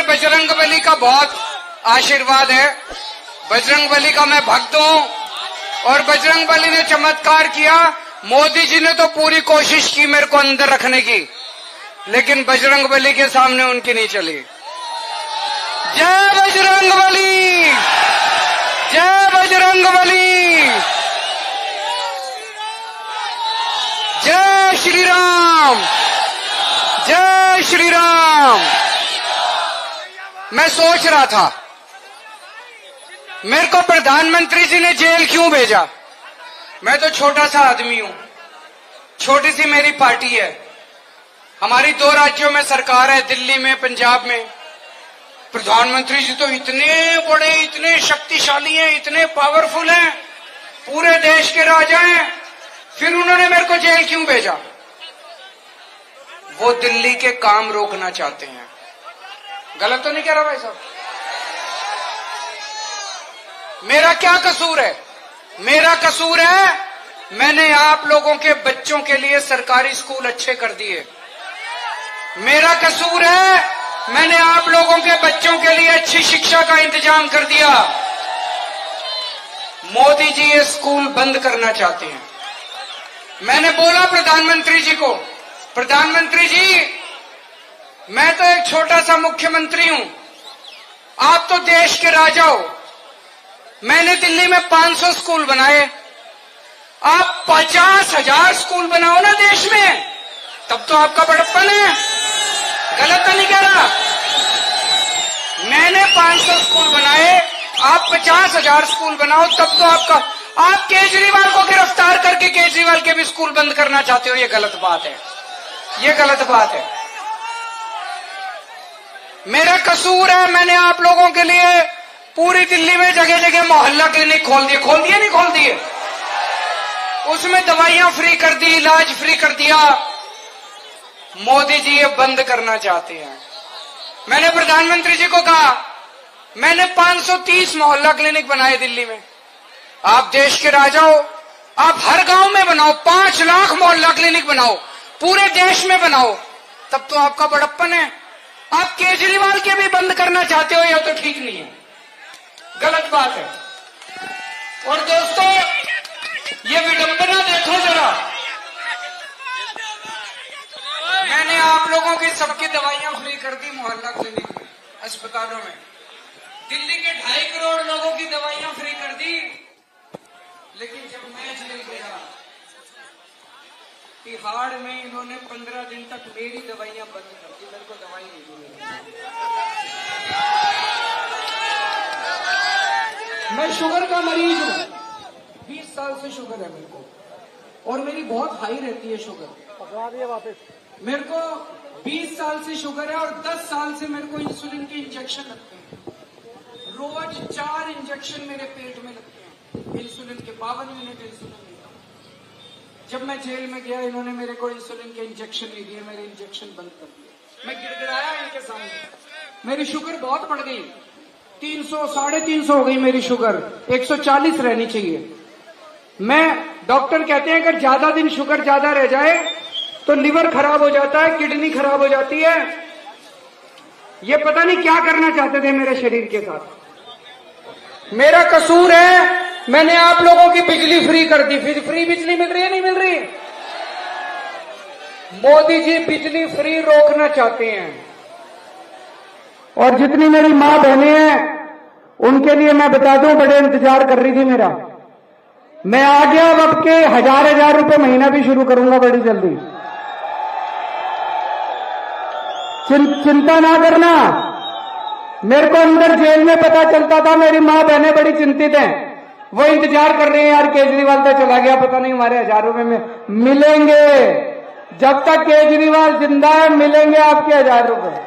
बजरंगबली का बहुत आशीर्वाद है। बजरंगबली का मैं भक्त हूं और बजरंगबली ने चमत्कार किया। मोदी जी ने तो पूरी कोशिश की मेरे को अंदर रखने की, लेकिन बजरंगबली के सामने उनकी नहीं चली। जय बजरंगबली, जय बजरंगबली, जय श्री राम, जय श्री राम। मैं सोच रहा था मेरे को प्रधानमंत्री जी ने जेल क्यों भेजा। मैं तो छोटा सा आदमी हूं, छोटी सी मेरी पार्टी है, हमारी 2 राज्यों में सरकार है, दिल्ली में, पंजाब में। प्रधानमंत्री जी तो इतने बड़े, इतने शक्तिशाली हैं, इतने पावरफुल हैं, पूरे देश के राजा हैं, फिर उन्होंने मेरे को जेल क्यों भेजा। वो दिल्ली के काम रोकना चाहते हैं। गलत तो नहीं कह रहा भाई साहब? मेरा क्या कसूर है? मेरा कसूर है मैंने आप लोगों के बच्चों के लिए सरकारी स्कूल अच्छे कर दिए। मेरा कसूर है मैंने आप लोगों के बच्चों के लिए अच्छी शिक्षा का इंतजाम कर दिया। मोदी जी ये स्कूल बंद करना चाहते हैं। मैंने बोला प्रधानमंत्री जी को, प्रधानमंत्री जी मैं तो एक छोटा सा मुख्यमंत्री हूं, आप तो देश के राजा हो। मैंने दिल्ली में 500 स्कूल बनाए, आप 50,000 स्कूल बनाओ ना देश में, तब तो आपका बड़प्पन है। गलत तो नहीं कह रहा? मैंने 500 स्कूल बनाए, आप 50,000 स्कूल बनाओ, तब तो आपका। आप केजरीवाल को गिरफ्तार करके केजरीवाल के भी स्कूल बंद करना चाहते हो, ये गलत बात है, ये गलत बात है। मेरा कसूर है मैंने आप लोगों के लिए पूरी दिल्ली में जगह जगह मोहल्ला क्लिनिक खोल दिए। खोल दिए नहीं खोल दिए? उसमें दवाइयां फ्री कर दी, इलाज फ्री कर दिया। मोदी जी ये बंद करना चाहते हैं। मैंने प्रधानमंत्री जी को कहा, मैंने 530 मोहल्ला क्लिनिक बनाए दिल्ली में। आप देश के राजा हो, आप हर गांव में बनाओ, 5 लाख मोहल्ला क्लिनिक बनाओ, पूरे देश में बनाओ, तब तो आपका बड़प्पन है। आप केजरीवाल के भी बंद करना चाहते हो, यह तो ठीक नहीं है, गलत बात है। और दोस्तों ये विडंबना देखो जरा, मैंने आप लोगों की सबकी दवाइयां फ्री कर दी मोहल्ला क्लिनिक में, अस्पतालों में। दिल्ली के 2.5 करोड़ लोगों की दवाइयां फ्री कर दी, लेकिन जब मैं जेल गया तिहाड़ में, इन्होंने 15 दिन तक मेरी दवाइयां बंद कर दी, मेरे को दवाई नहीं दी। मैं शुगर का मरीज हूं, 20 साल से शुगर है मेरे को, और मेरी बहुत हाई रहती है शुगर। पकड़ा दिया वापस। मेरे को 20 साल से शुगर है और 10 साल से मेरे को इंसुलिन के इंजेक्शन लगते हैं। रोज 4 इंजेक्शन मेरे पेट में लगते हैं इंसुलिन के, 52 यूनिट इंसुलिन लेता हूं। जब मैं जेल में गया इन्होंने मेरे को इंसुलिन के इंजेक्शन नहीं दिए, मेरे इंजेक्शन बंद कर दिए। मैं गिड़गिड़ाया इनके सामने, मेरी शुगर बहुत बढ़ गई, 300 350 हो गई मेरी शुगर, 140 रहनी चाहिए। मैं, डॉक्टर कहते हैं अगर ज्यादा दिन शुगर ज्यादा रह जाए तो लिवर खराब हो जाता है, किडनी खराब हो जाती है। ये पता नहीं क्या करना चाहते थे मेरे शरीर के साथ। मेरा कसूर है मैंने आप लोगों की बिजली फ्री कर दी। फ्री बिजली मिल रही है नहीं मिल रही? मोदी जी बिजली फ्री रोकना चाहते हैं। और जितनी मेरी मां बहनें हैं उनके लिए मैं बता दूं, बड़े इंतजार कर रही थी मेरा। मैं आ गया, अब के 1000 रुपए महीना भी शुरू करूंगा बड़ी जल्दी। चिंता ना करना। मेरे को अंदर जेल में पता चलता था, मेरी मां बहनें बड़ी चिंतित हैं, वो इंतजार कर रहे हैं यार केजरीवाल तो चला गया, पता नहीं हमारे 1000 रुपए में मिलेंगे। जब तक केजरीवाल जिंदा है मिलेंगे आपके 1000 रुपए।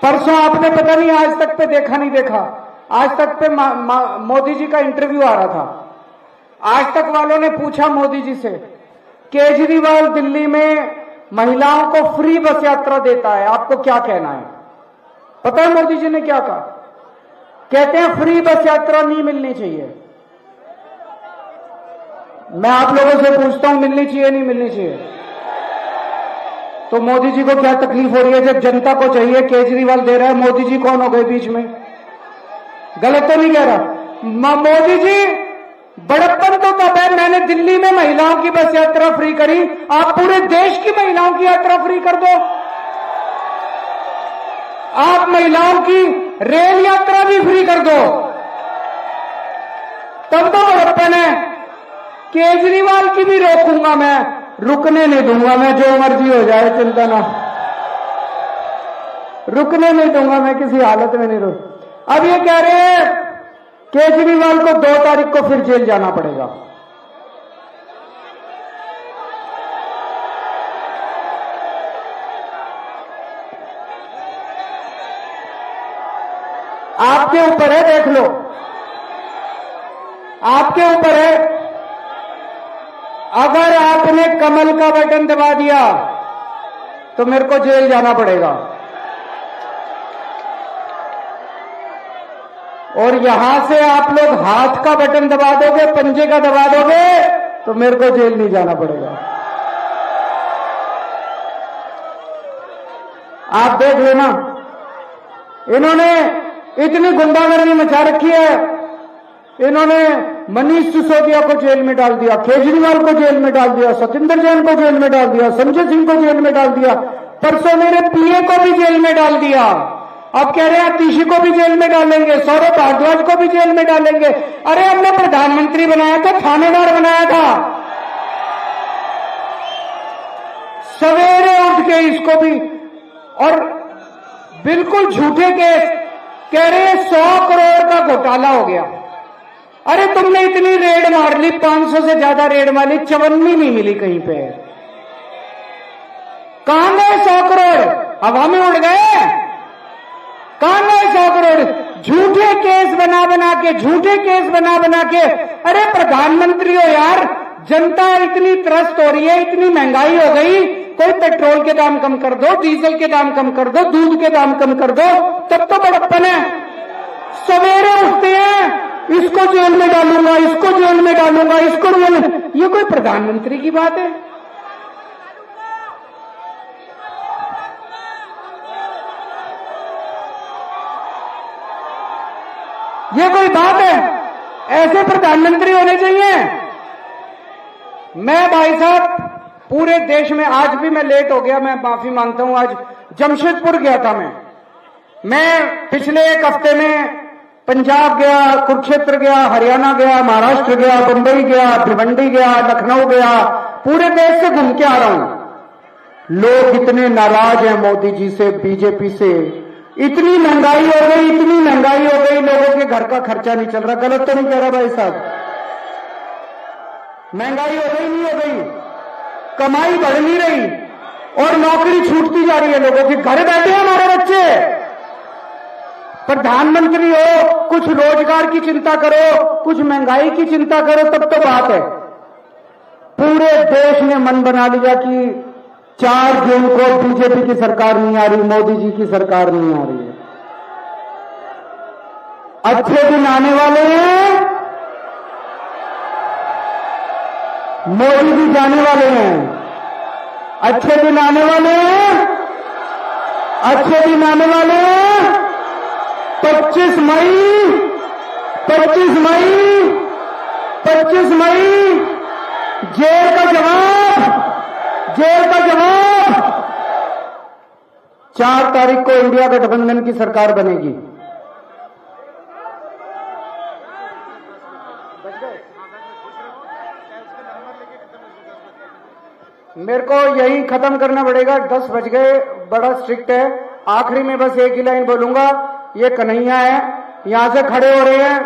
परसों आपने पता नहीं आज तक पे देखा नहीं देखा, आज तक पे मोदी जी का इंटरव्यू आ रहा था। आज तक वालों ने पूछा मोदी जी से, केजरीवाल दिल्ली में महिलाओं को फ्री बस यात्रा देता है, आपको क्या कहना है? पता है मोदी जी ने क्या कहा? कहते हैं फ्री बस यात्रा नहीं मिलनी चाहिए। मैं आप लोगों से पूछता हूं, मिलनी चाहिए नहीं मिलनी चाहिए? तो मोदी जी को क्या तकलीफ हो रही है? जब जनता को चाहिए, केजरीवाल दे रहा है, मोदी जी कौन हो गए बीच में? गलत तो नहीं कह रहा? मोदी जी बड़प्पन तो तब है, मैंने दिल्ली में महिलाओं की बस यात्रा फ्री करी, आप पूरे देश की महिलाओं की यात्रा फ्री कर दो। आप महिलाओं की रेल यात्रा भी फ्री कर दो, तब तो बड़प्पन है। केजरीवाल की भी रोकूंगा मैं, रुकने नहीं दूंगा मैं, जो मर्जी हो जाए चिंता ना, रुकने नहीं दूंगा मैं, किसी हालत में नहीं रुक। अब ये कह रहे हैं केजरीवाल को 2 तारीख को फिर जेल जाना पड़ेगा। आपके ऊपर है, देख लो, आपके ऊपर है। अगर आपने कमल का बटन दबा दिया तो मेरे को जेल जाना पड़ेगा, और यहां से आप लोग हाथ का बटन दबा दोगे, पंजे का दबा दोगे, तो मेरे को जेल नहीं जाना पड़ेगा। आप देख लेना, इन्होंने इतनी गुंडागर्दी मचा रखी है। इन्होंने मनीष सिसोदिया को जेल में डाल दिया, केजरीवाल को जेल में डाल दिया, सतिंदर जैन को जेल में डाल दिया, संजय सिंह को जेल में डाल दिया, परसों मेरे पीए को भी जेल में डाल दिया। अब कह रहे हैं आतिशी को भी जेल में डालेंगे, सौरभ भारद्वाज को भी जेल में डालेंगे। अरे हमने प्रधानमंत्री बनाया था, थानेदार बनाया था। सवेरे उठ के इसको भी, और बिल्कुल झूठे केस कह रहे हैं 100 करोड़ का घोटाला हो गया। अरे तुमने इतनी रेड मार ली, 500 से ज्यादा रेड मार ली, चवन्नी नहीं मिली कहीं पे। कहां गए 100 करोड़? हवा में उड़ गए। कहां गए 100 करोड़? झूठे केस बना बना के, झूठे केस बना बना के। अरे प्रधानमंत्री हो यार, जनता इतनी त्रस्त हो रही है, इतनी महंगाई हो गई, कोई पेट्रोल के दाम कम कर दो, डीजल के दाम कम कर दो, दूध के दाम कम कर दो, तब तो बड़प्पन है। सवेरे उठते हैं, इसको जेल में डालूंगा, इसको जेल में डालूंगा, इसको जेल में। ये कोई प्रधानमंत्री की बात है? ये कोई बात है? ऐसे प्रधानमंत्री होने चाहिए? मैं भाई साहब पूरे देश में, आज भी मैं लेट हो गया, मैं माफी मांगता हूं। आज जमशेदपुर गया था मैं पिछले एक हफ्ते में पंजाब गया, कुरुक्षेत्र गया, हरियाणा गया, महाराष्ट्र गया, बंबई गया, भिवंडी गया, लखनऊ गया, पूरे देश से घूम के आ रहा हूं। लोग इतने नाराज हैं मोदी जी से, बीजेपी से। इतनी महंगाई हो गई, इतनी महंगाई हो गई, लोगों के घर का खर्चा नहीं चल रहा। गलत तो नहीं कह रहा भाई साहब? महंगाई हो गई नहीं हो गई? कमाई बढ़ नहीं रही और नौकरी छूटती जा रही है लोगों की। घर बैठे हैं हमारे बच्चे। प्रधानमंत्री हो, कुछ रोजगार की चिंता करो, कुछ महंगाई की चिंता करो, तब तो बात है। पूरे देश ने मन बना लिया कि 4 जून को बीजेपी की सरकार नहीं आ रही, मोदी जी की सरकार नहीं आ रही है। अच्छे दिन आने वाले हैं, मोदी जी जाने वाले हैं। अच्छे दिन आने वाले हैं, अच्छे दिन आने वाले हैं। 25 मई 25 मई 25 मई जेल का जवाब, जेल का जवाब। 4 तारीख को इंडिया गठबंधन की सरकार बनेगी। मेरे को यही खत्म करना पड़ेगा, 10 बज गए, बड़ा स्ट्रिक्ट है। आखिरी में बस एक ही लाइन बोलूंगा। ये कन्हैया है, यहां से खड़े हो रहे हैं।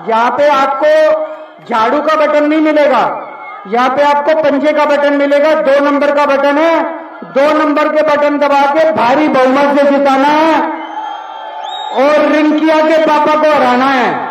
यहां पे आपको झाड़ू का बटन नहीं मिलेगा, यहां पे आपको पंजे का बटन मिलेगा। 2 नंबर का बटन है, 2 नंबर के बटन दबा के भारी बहुमत से जिताना है और रिंकिया के पापा को हराना है।